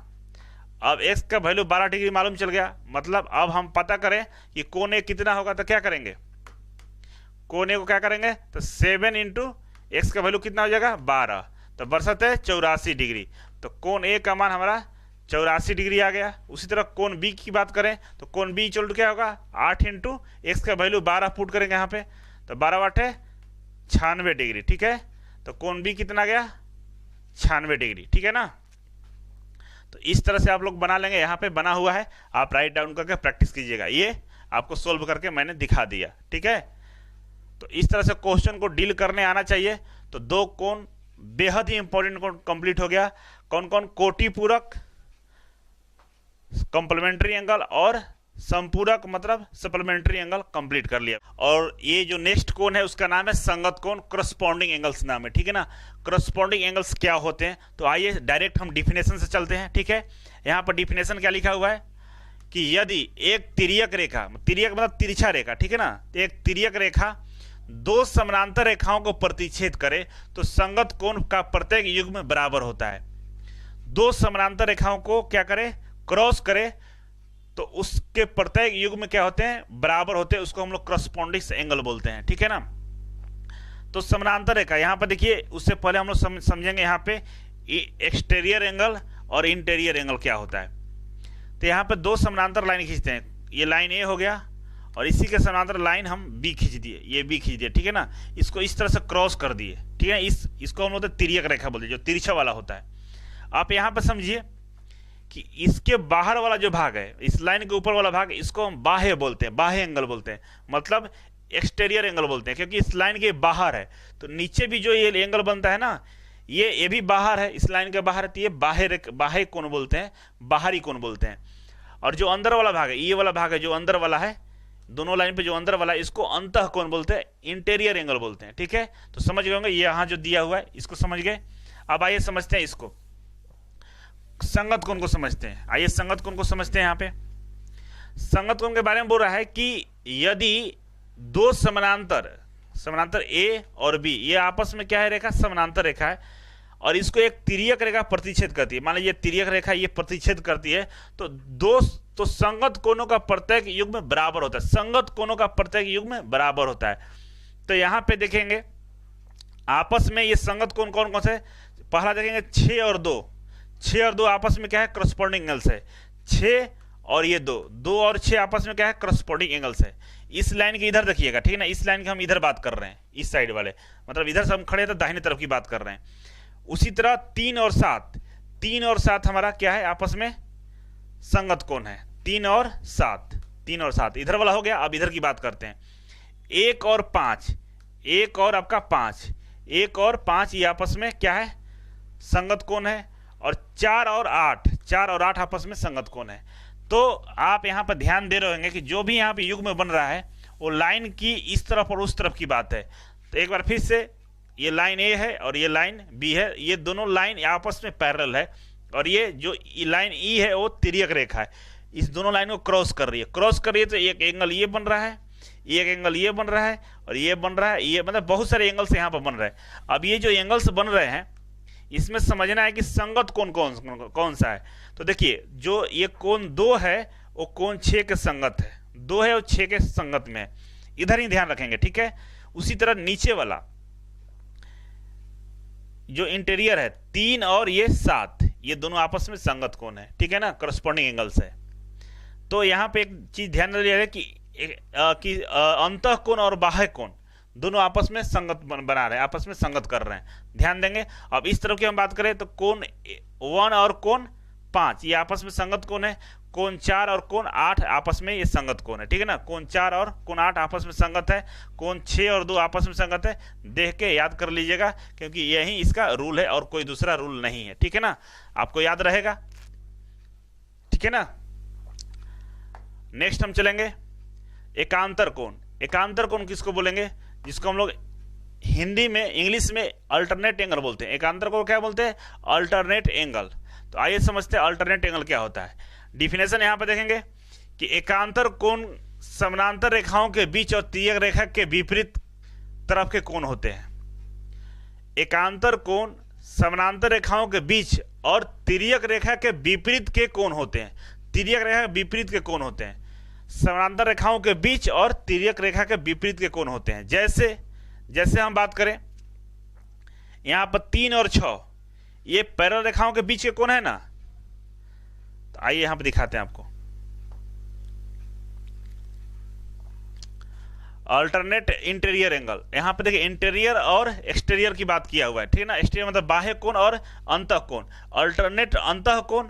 अब x का वैल्यू 12 डिग्री मालूम चल गया। मतलब अब हम पता करें कि कोण ए कितना होगा, तो क्या करेंगे, कोण ए को क्या करेंगे, तो 7 इंटू एक्स का वैल्यू कितना हो जाएगा 12, तो बरसत है 84 डिग्री। तो कोण ए का मान हमारा 84 डिग्री आ गया। उसी तरह कोण बी की बात करें तो कोण बी इक्वल टू क्या होगा 8 इंटू एक्स का वैल्यू 12 पुट करेंगे यहाँ पे, तो 12 बटे 96 डिग्री, ठीक है। तो कोण बी कितना गया 96 डिग्री, ठीक है ना। तो इस तरह से आप लोग बना लेंगे, यहाँ पे बना हुआ है, आप राइट डाउन करके प्रैक्टिस कीजिएगा। ये आपको सोल्व करके मैंने दिखा दिया, ठीक है। तो इस तरह से क्वेश्चन को डील करने आना चाहिए। तो दो कोण बेहद ही इंपॉर्टेंट कोण कंप्लीट हो गया। कौन कौन, कोटि पूरक, कॉम्प्लीमेंट्री एंगल और संपूरक मतलब सप्लीमेंट्री एंगल कंप्लीट कर लिया। और ये जो नेक्स्ट कोण है उसका नाम है संगत कोण, करस्पॉन्डिंग एंगल्स नाम है, ठीक है ना। करस्पॉन्डिंग एंगल्स क्या होते हैं, तो आइए डायरेक्ट हम डिफिनेशन से चलते हैं, ठीक है। यहाँ पर डिफिनेशन क्या लिखा हुआ है कि यदि एक तिर्यक रेखा, तिर्यक मतलब तिरछा रेखा, ठीक है ना, एक तिर्यक रेखा दो समानांतर रेखाओं को प्रतिच्छेद करे तो संगत कोण का प्रत्येक युग्म बराबर होता है। दो समानांतर रेखाओं को क्या करे, क्रॉस करे, तो उसके प्रत्येक युग्म क्या होते हैं, बराबर होते हैं। उसको हम लोग करस्पॉन्डिंग एंगल बोलते हैं, ठीक है ना। तो समानांतर रेखा यहाँ पर देखिए, उससे पहले हम लोग समझेंगे यहाँ पे एक्सटीरियर एंगल और इंटीरियर एंगल क्या होता है। तो यहाँ पे दो समानांतर लाइन खींचते हैं, ये लाइन ए हो गया और इसी के समानांतर लाइन हम बी खींच दिए, ये बी खींच दिए, ठीक है ना। इसको इस तरह से क्रॉस कर दिए, ठीक है। इसको हम लोग तिर्यक रेखा बोलते हैं, जो तिरछा वाला होता है। आप यहाँ पर समझिए कि इसके बाहर वाला जो भाग है, इस लाइन के ऊपर वाला भाग, इसको हम बाह्य बोलते हैं, बाह्य एंगल बोलते हैं, मतलब एक्सटीरियर एंगल बोलते हैं, क्योंकि इस लाइन के बाहर है। तो नीचे भी जो ये एंगल बनता है ना, ये भी बाहर है, इस लाइन के बाहर है, तो ये बाह्य कोण बोलते हैं, बाहरी कोण बोलते हैं। और जो अंदर वाला भाग है, ये वाला भाग है जो अंदर वाला है, दोनों लाइन पे जो अंदर वाला है, इसको अंतः कोण बोलते हैं, इंटीरियर एंगल बोलते हैं, ठीक है। तो समझ गए होंगे, ये यहाँ जो दिया हुआ है इसको समझ गए। अब आइए समझते हैं इसको, संगत कोण को समझते हैं। आइए संगत कोण को समझते हैं। यहाँ पे संगत कोण के बारे में बोल रहा है कि यदि दो समानांतर ए और बी, ये आपस में क्या है, रेखा समानांतर रेखा है, और इसको एक तिर्यक रेखा प्रतिच्छेद करती है। मान लीजिए तिर्यक रेखा ये प्रतिच्छेद करती है, तो संगत कोणों का प्रत्येक युग्म बराबर होता है। संगत कोणों का प्रत्येक युग्म बराबर होता है। तो यहाँ पे देखेंगे आपस में ये संगत कोण कौन कौन से, पहला देखेंगे 6 और 2, 6 और 2 आपस में क्या है, करस्पॉन्डिंग एंगल्स है। 6 और ये 2, 2 और 6 आपस में क्या है, करस्पॉन्डिंग एंगल्स है। इस लाइन के इधर देखिएगा, ठीक है ना, इस लाइन की हम इधर बात कर रहे हैं, इस साइड वाले, मतलब इधर से हम खड़े तो दाहिने तरफ की बात कर रहे हैं। उसी तरह 3 और 7, 3 और 7 हमारा क्या है, आपस में संगत कोण है। 3 और 7 इधर वाला हो गया। अब इधर की बात करते हैं, 1 और 5, 1 और आपका 5, 1 और 5 ये आपस में क्या है, संगत कोण है। और 4 और 8 आपस में संगत कोण है। तो आप यहाँ पर ध्यान दे रहे होंगे कि जो भी यहाँ पे युग्म बन रहा है वो लाइन की इस तरफ और उस तरफ की बात है। तो एक बार फिर से, ये लाइन ए है और ये लाइन बी है, ये दोनों लाइन आपस में पैरेलल है, और ये जो लाइन ई है वो तिर्यक रेखा है। इस दोनों लाइन को क्रॉस कर रही है, क्रॉस कर रही है, तो एक एंगल ये बन रहा है, एक एंगल ये बन रहा है, और ये बन रहा है, ये मतलब बहुत सारे एंगल्स यहाँ पर बन रहे हैं। अब ये जो एंगल्स बन रहे हैं इसमें समझना है कि संगत कोण कौन सा है। तो देखिए जो ये कोण 2 है वो कोण 6 के संगत है, 2 है और 6 के संगत में है, इधर ही ध्यान रखेंगे, ठीक है। उसी तरह नीचे वाला जो इंटीरियर है 3 और ये 7, ये दोनों आपस में संगत कोण है, ठीक है ना, करस्पॉन्डिंग एंगल्स है। तो यहाँ पे एक चीज ध्यान रखिए कि अंतः कोण और बाह्य कोण दोनों आपस में संगत बना रहे हैं, आपस में संगत कर रहे हैं, ध्यान देंगे। अब इस तरफ की हम बात करें तो कोण 1 और कोण 5 ये आपस में संगत कोण है, कोण 4 और कोण 8 आपस में ये संगत कोण है, ठीक है ना। कोण 4 और कोण 8 आपस में संगत है, कोण 6 और 2 आपस में संगत है। देख के याद कर लीजिएगा क्योंकि यही इसका रूल है और कोई दूसरा रूल नहीं है, ठीक है ना, आपको याद रहेगा, ठीक है ना। नेक्स्ट हम चलेंगे एकांतर कोण। एकांतर कोण किसको बोलेंगे, जिसको हम लोग हिंदी में इंग्लिश में अल्टरनेट एंगल बोलते हैं। एकांतर कोण क्या बोलते हैं, अल्टरनेट एंगल। तो आइए समझते हैं अल्टरनेट एंगल क्या होता है। डिफिनेशन यहां पर देखेंगे कि एकांतर कोण समानांतर रेखाओं के बीच और तिर्यक रेखा के विपरीत तरफ के कोण होते हैं। एकांतर कोण समानांतर रेखाओं के बीच और तिर्यक रेखा के विपरीत के कोण होते हैं। तिर्यक रेखा के विपरीत के कोण होते हैं, समानांतर रेखाओं के बीच और तिर्यक रेखा के विपरीत के कोण होते हैं। जैसे हम बात करें यहां पर 3 और 6 ये पैरेलल रेखाओं के बीच के कोण है ना। तो आइए यहां पर दिखाते हैं आपको अल्टरनेट इंटीरियर एंगल। यहां पर देखिए इंटीरियर और एक्सटीरियर की बात किया हुआ है, ठीक है ना। एक्सटीरियर मतलब बाह्य कोण और अंतः कोण, अल्टरनेट अंतः कोण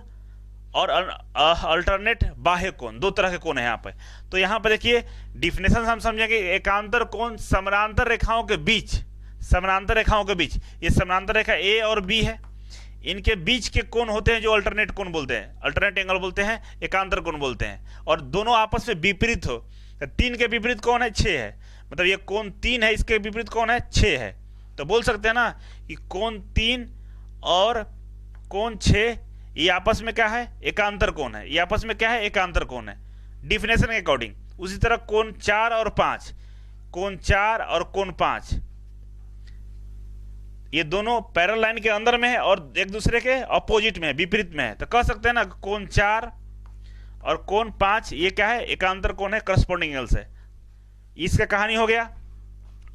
और अल्टरनेट बाह्य कोण, 2 तरह के कोण है यहाँ पे। तो यहाँ पे देखिए डिफिनेशन हम समझेंगे एकांतर कोण समानांतर रेखाओं के बीच, समानांतर रेखाओं के बीच, ये समानांतर रेखा ए और बी है, इनके बीच के कोण होते हैं जो अल्टरनेट कोण बोलते हैं, अल्टरनेट एंगल बोलते हैं, एकांतर कोण बोलते हैं। और दोनों आपस में विपरीत हो, 3 के विपरीत कौन है, 6 है, मतलब ये कोण 3 है, इसके विपरीत कौन है, 6 है। तो बोल सकते हैं ना कि कोण 3 और कोण 6 ये आपस में क्या है, एकांतर कोण है, ये आपस में क्या है, एकांतर कोण है डिफिनेशन के अकॉर्डिंग। उसी तरह कोण 4 और 5, कोण 4 और कोण 5 ये दोनों पैरेलल लाइन के अंदर में है और एक दूसरे के अपोजिट में है, विपरीत में है। तो कह सकते हैं ना कोण 4 और कोण 5 ये क्या है, एकांतर कोण है, करस्पॉन्डिंग एंगल्स है। इसका कहानी हो गया।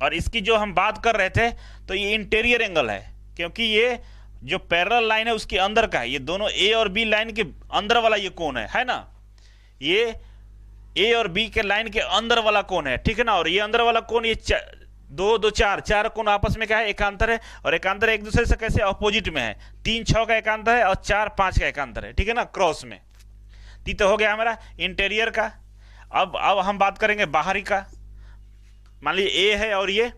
और इसकी जो हम बात कर रहे थे तो ये इंटीरियर एंगल है, क्योंकि ये जो पैरेलल लाइन है उसके अंदर का है, ये दोनों ए और बी लाइन के अंदर वाला ये कोण है ना, ये ए और बी के लाइन के अंदर वाला कोण है, ठीक है ना। और ये अंदर वाला कोण ये 2 2 4 कोण आपस में क्या है, एकांतर है। और एकांतर एक दूसरे से कैसे अपोजिट में है, 3 6 का एकांतर है और 4 5 का एकांतर है, ठीक है ना, क्रॉस में। तो हो गया हमारा इंटीरियर का। अब हम बात करेंगे बाहरी का। मान लीजिए ए है और ये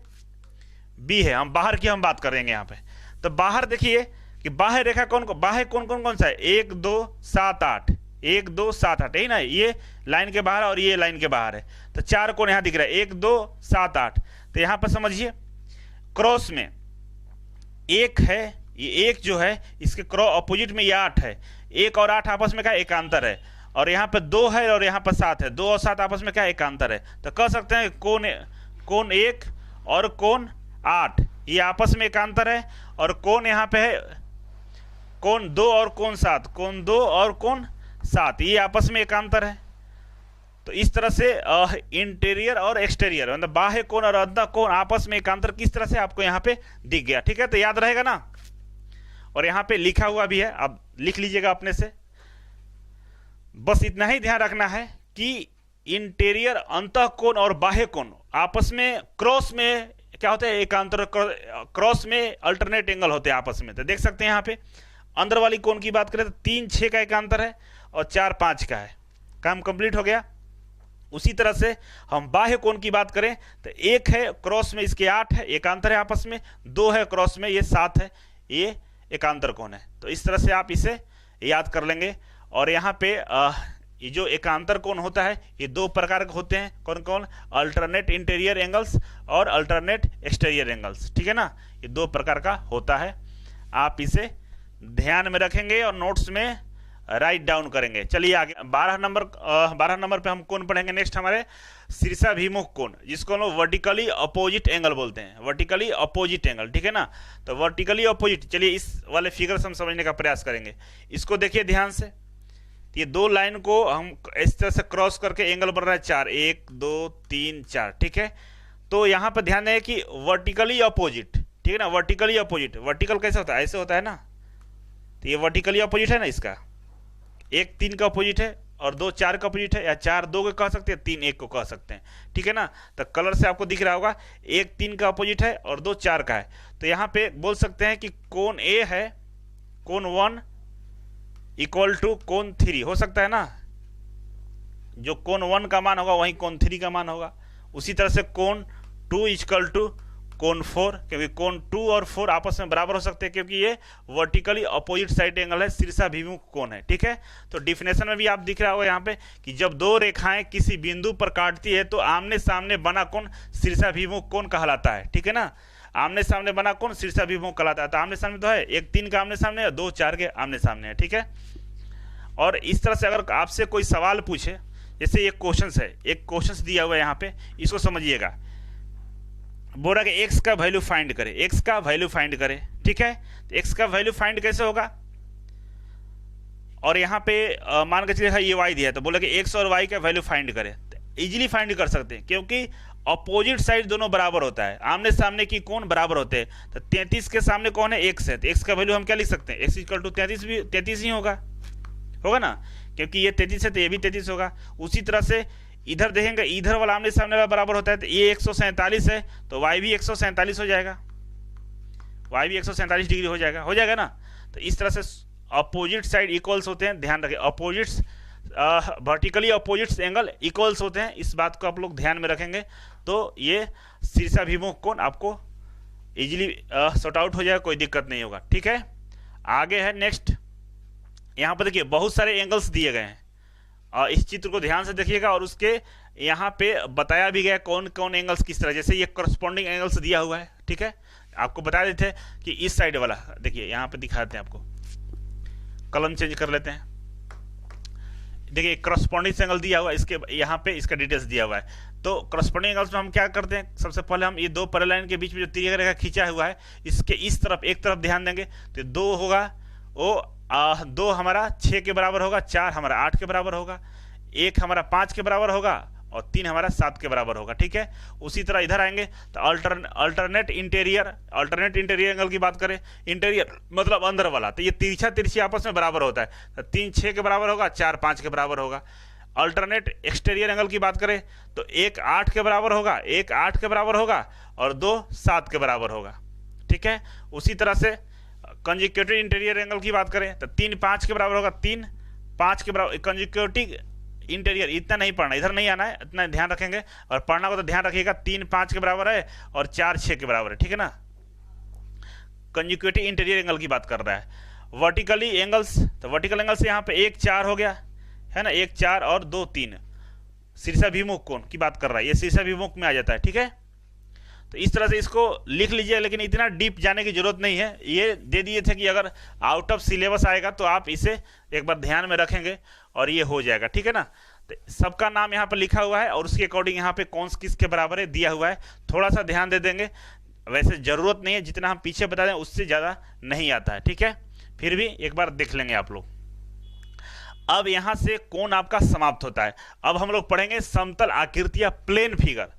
बी है, हम बाहर की हम बात करेंगे यहाँ पे। तो बाहर देखिए कि बाह्य रेखा बाह्य कौन सा है, 1 2 7 8, 1 2 7 8, यही ना, ये लाइन के बाहर और ये लाइन के बाहर है। तो 4 कोण यहां दिख रहा है, 1 2 7 8। तो यहां पर समझिए क्रॉस में 1 है, ये 1 जो है इसके क्रॉस अपोजिट में ये 8 है, 1 और 8 आपस में क्या एकांतर है। और यहाँ पे 2 है और यहाँ पर 7 है, 2 और 7 आपस में क्या एकांतर है। तो कह सकते हैं कोण 1 और कोण 8 ये आपस में एकांतर है। और कोण यहाँ पे है कोण 2 और कोण 7, कोण 2 और कोण 7 ये आपस में एकांतर है। तो इस तरह से इंटीरियर और एक्सटीरियर मतलब बाह्य कोण और अंतः कोण आपस में एकांतर किस तरह से आपको यहाँ पे दिख गया, ठीक है। तो याद रहेगा ना। और यहाँ पे लिखा हुआ भी है, आप लिख लीजिएगा अपने से। बस इतना ही ध्यान रखना है कि इंटीरियर अंतः कोण और बाह्य कोण आपस में क्रॉस में क्या होता है, एकांतर, क्रॉस में अल्टरनेट एंगल होते हैं आपस में। तो देख सकते हैं यहाँ पे अंदर वाली कोण की बात करें तो 3 6 का एकांतर है और 4 5 का है, काम कंप्लीट हो गया। उसी तरह से हम बाह्य कोण की बात करें तो 1 है क्रॉस में इसके 8 है, एकांतर है आपस में, 2 है क्रॉस में ये 7 है, ये एकांतर कोण है। तो इस तरह से आप इसे याद कर लेंगे। और यहाँ पे ये जो एकांतर कोण होता है ये 2 प्रकार के होते हैं, कौन कौन, अल्टरनेट इंटीरियर एंगल्स और अल्टरनेट एक्सटीरियर एंगल्स, ठीक है ना। ये 2 प्रकार का होता है, आप इसे ध्यान में रखेंगे और नोट्स में राइट डाउन करेंगे। चलिए आगे 12 नंबर पे हम कोण पढ़ेंगे। नेक्स्ट हमारे शीर्षाभिमुख कोण, जिसको हम लोग वर्टिकली अपोजिट एंगल बोलते हैं, वर्टिकली अपोजिट एंगल, ठीक है ना। तो वर्टिकली अपोजिट, चलिए इस वाले फिगर से हम समझने का प्रयास करेंगे। इसको देखिए ध्यान से, ये दो लाइन को हम इस तरह से क्रॉस करके एंगल बन रहा है 4, 1 2 3 4, ठीक है। तो यहाँ पर ध्यान दें कि वर्टिकली अपोजिट, ठीक है ना, वर्टिकली अपोजिट। वर्टिकल कैसे होता है, ऐसे होता है ना, तो ये वर्टिकली अपोजिट है ना, इसका 1 3 का अपोजिट है और 2 4 का अपोजिट है, या 4 2 को कह सकते हैं, 3 1 को कह सकते हैं, ठीक है ना। तो कलर से आपको दिख रहा होगा 1 3 का अपोजिट है और 2 4 का है। तो यहाँ पे बोल सकते हैं कि कोण ए है कोण 1 इक्वल टू कोण 3, हो सकता है ना। जो कोण 1 का मान होगा वही कोण 3 का मान होगा। उसी तरह से कोण 2 इक्वल टू कोण 4, क्योंकि कोण 2 और 4 आपस में बराबर हो सकते हैं, क्योंकि ये वर्टिकली अपोजिट साइड एंगल है, शीर्षाभिमुख कोण है, ठीक है। तो डिफिनेशन में भी आप दिख रहा होगा यहाँ पे कि जब दो रेखाएं किसी बिंदु पर काटती है तो आमने सामने बना कोण शीर्षाभिमुख कोण कहलाता है, ठीक है ना। आमने सामने बना कोण शीर्षाभिमुख कहलाता है। तो आमने सामने तो है, 1 3 का आमने सामने है, 2 4 के आमने सामने है, ठीक है। और इस तरह से अगर आपसे कोई सवाल पूछे, जैसे एक क्वेश्चन है, एक क्वेश्चन दिया हुआ है यहाँ पे, इसको समझिएगा। बोल रहा कि x का वैल्यू फाइंड करे, x का वैल्यू फाइंड करे, ठीक है। तो x का वैल्यू फाइंड कैसे होगा, और यहाँ पे मान के चलिए ये y दिया है, तो बोला कि x और y का वैल्यू फाइंड करे। तो इजीली फाइंड कर सकते हैं, क्योंकि अपोजिट साइड दोनों बराबर होता है, आमने सामने की कोण बराबर होते हैं। तो 33 के सामने कौन है, x है, तो x का वैल्यू हम क्या लिख सकते हैं, x इक्वल टू 33 भी 33 ही होगा ना, क्योंकि ये 33 है तो ये भी 33 होगा। उसी तरह से इधर देखेंगे, इधर वाला आमने सामने वाला बराबर होता है, तो ये 147 है तो y भी 147 हो जाएगा, y भी 147 डिग्री हो जाएगा ना। तो इस तरह से अपोजिट साइड इक्वल्स होते हैं, ध्यान रखें, opposites vertically opposites angle equals होते हैं, इस बात को आप लोग ध्यान में रखेंगे तो ये शीर्षाभिमुख कोण आपको इजीली सॉर्ट आउट हो जाएगा, कोई दिक्कत नहीं होगा, ठीक है। आगे है नेक्स्ट, यहाँ पर देखिए बहुत सारे एंगल्स दिए गए हैं, इस चित्र को ध्यान से देखिएगा, और उसके यहाँ पे बताया भी गया कौन कौन एंगल्स किस तरह, जैसे ये करस्पॉन्डिंग एंगल्स दिया हुआ है, ठीक है। आपको बता देते हैं कि इस साइड वाला, देखिए यहाँ पे दिखाते हैं आपको, कलम चेंज कर लेते हैं। देखिए करस्पॉन्डिंग एंगल दिया हुआ है, इसके यहाँ पे इसका डिटेल्स दिया हुआ है। तो करस्पॉन्डिंग एंगल्स में हम क्या करते हैं, सबसे पहले हम ये दो पैरेलल लाइन के बीच में जो तिरछा रेखा खींचा हुआ है, इसके इस तरफ एक तरफ ध्यान देंगे तो 2 होगा, वो 2 हमारा 6 के बराबर होगा, 4 हमारा 8 के बराबर होगा, 1 हमारा 5 के बराबर होगा और 3 हमारा 7 के बराबर होगा, ठीक है। उसी तरह इधर आएंगे तो अल्टरनेट इंटीरियर एंगल की बात करें, इंटीरियर मतलब अंदर वाला, तो ये तिरछी आपस में बराबर होता है, तो 3 6 के बराबर होगा, 4 5 के बराबर होगा। अल्टरनेट एक्सटीरियर एंगल की बात करें तो 1 8 के बराबर होगा, 1 8 के बराबर होगा और 2 7 के बराबर होगा, ठीक है। उसी तरह से कंजिक्यूटिव इंटीरियर एंगल की बात करें तो 3 5 के बराबर होगा, 3 5 के बराबर। कंजिक्यूटिव इंटीरियर इतना नहीं पढ़ना, इधर नहीं आना है, इतना ध्यान रखेंगे, और पढ़ना को तो ध्यान रखिएगा, 3 5 के बराबर है और 4 6 के बराबर है, ठीक है ना। कंजिक्यूटिव इंटीरियर एंगल की बात कर रहा है। वर्टिकली एंगल्स, तो वर्टिकल एंगल से यहाँ पे 1 4 हो गया है ना, 1 4 और 2 3 शीर्षाभिमुख कोण की बात कर रहा है, ये शीर्षाभिमुख में आ जाता है, ठीक है। तो इस तरह से इसको लिख लीजिए, लेकिन इतना डीप जाने की जरूरत नहीं है, ये दे दिए थे कि अगर आउट ऑफ सिलेबस आएगा तो आप इसे एक बार ध्यान में रखेंगे और ये हो जाएगा, ठीक है ना। तो सबका नाम यहाँ पर लिखा हुआ है और उसके अकॉर्डिंग यहाँ पे कौन किसके बराबर है दिया हुआ है, थोड़ा सा ध्यान दे देंगे, वैसे जरूरत नहीं है, जितना हम पीछे बता दें उससे ज़्यादा नहीं आता है, ठीक है। फिर भी एक बार देख लेंगे आप लोग। अब यहाँ से कोण आपका समाप्त होता है। अब हम लोग पढ़ेंगे समतल आकृति या प्लेन फिगर,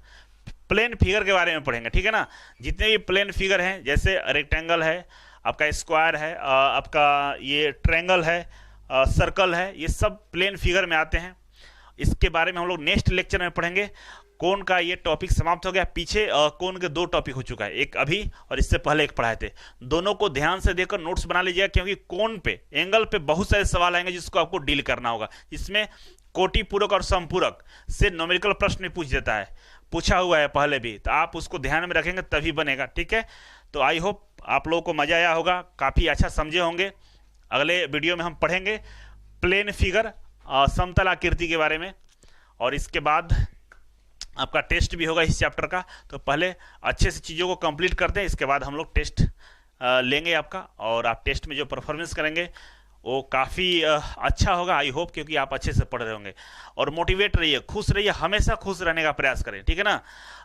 प्लेन फिगर के बारे में पढ़ेंगे, ठीक है ना। जितने भी प्लेन फिगर हैं, जैसे रेक्टेंगल है, आपका स्क्वायर है, आपका ये ट्रायंगल है, सर्कल है, ये सब प्लेन फिगर में आते हैं। इसके बारे में हम लोग नेक्स्ट लेक्चर में पढ़ेंगे। कोण का ये टॉपिक समाप्त हो गया, पीछे कोण के 2 टॉपिक हो चुका है, एक अभी और इससे पहले एक पढ़ाए थे, दोनों को ध्यान से देखकर नोट्स बना लीजिएगा, क्योंकि कोण पे एंगल पे बहुत सारे सवाल आएंगे जिसको आपको डील करना होगा। इसमें कोटि पूरक और समपूरक से न्यूमेरिकल प्रश्न पूछ देता है, पूछा हुआ है पहले भी, तो आप उसको ध्यान में रखेंगे तभी बनेगा, ठीक है। तो आई होप आप लोगों को मजा आया होगा, काफ़ी अच्छा समझे होंगे। अगले वीडियो में हम पढ़ेंगे प्लेन फिगर, समतल आकृति के बारे में, और इसके बाद आपका टेस्ट भी होगा इस चैप्टर का। तो पहले अच्छे से चीज़ों को कंप्लीट करते हैं, इसके बाद हम लोग टेस्ट लेंगे आपका, और आप टेस्ट में जो परफॉर्मेंस करेंगे वो काफ़ी अच्छा होगा, आई होप, क्योंकि आप अच्छे से पढ़ रहे होंगे। और मोटिवेट रहिए, खुश रहिए, हमेशा खुश रहने का प्रयास करें, ठीक है ना।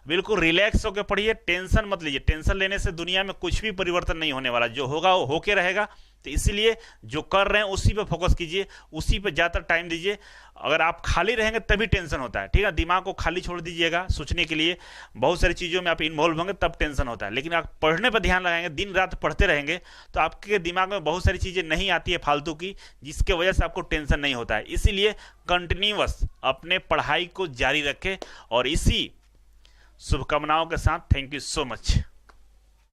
बिल्कुल रिलैक्स होकर पढ़िए, टेंशन मत लीजिए। टेंशन लेने से दुनिया में कुछ भी परिवर्तन नहीं होने वाला, जो होगा वो होके रहेगा। तो इसीलिए जो कर रहे हैं उसी पे फोकस कीजिए, उसी पे ज़्यादातर टाइम दीजिए। अगर आप खाली रहेंगे तभी टेंशन होता है, ठीक है। दिमाग को खाली छोड़ दीजिएगा सोचने के लिए, बहुत सारी चीज़ों में आप इन्वॉल्व होंगे तब टेंशन होता है। लेकिन आप पढ़ने पर ध्यान लगाएंगे, दिन रात पढ़ते रहेंगे, तो आपके दिमाग में बहुत सारी चीज़ें नहीं आती है फालतू की, जिसके वजह से आपको टेंशन नहीं होता है। इसीलिए कंटिन्यूअस अपने पढ़ाई को जारी रखें, और इसी शुभकामनाओं के साथ थैंक यू सो मच।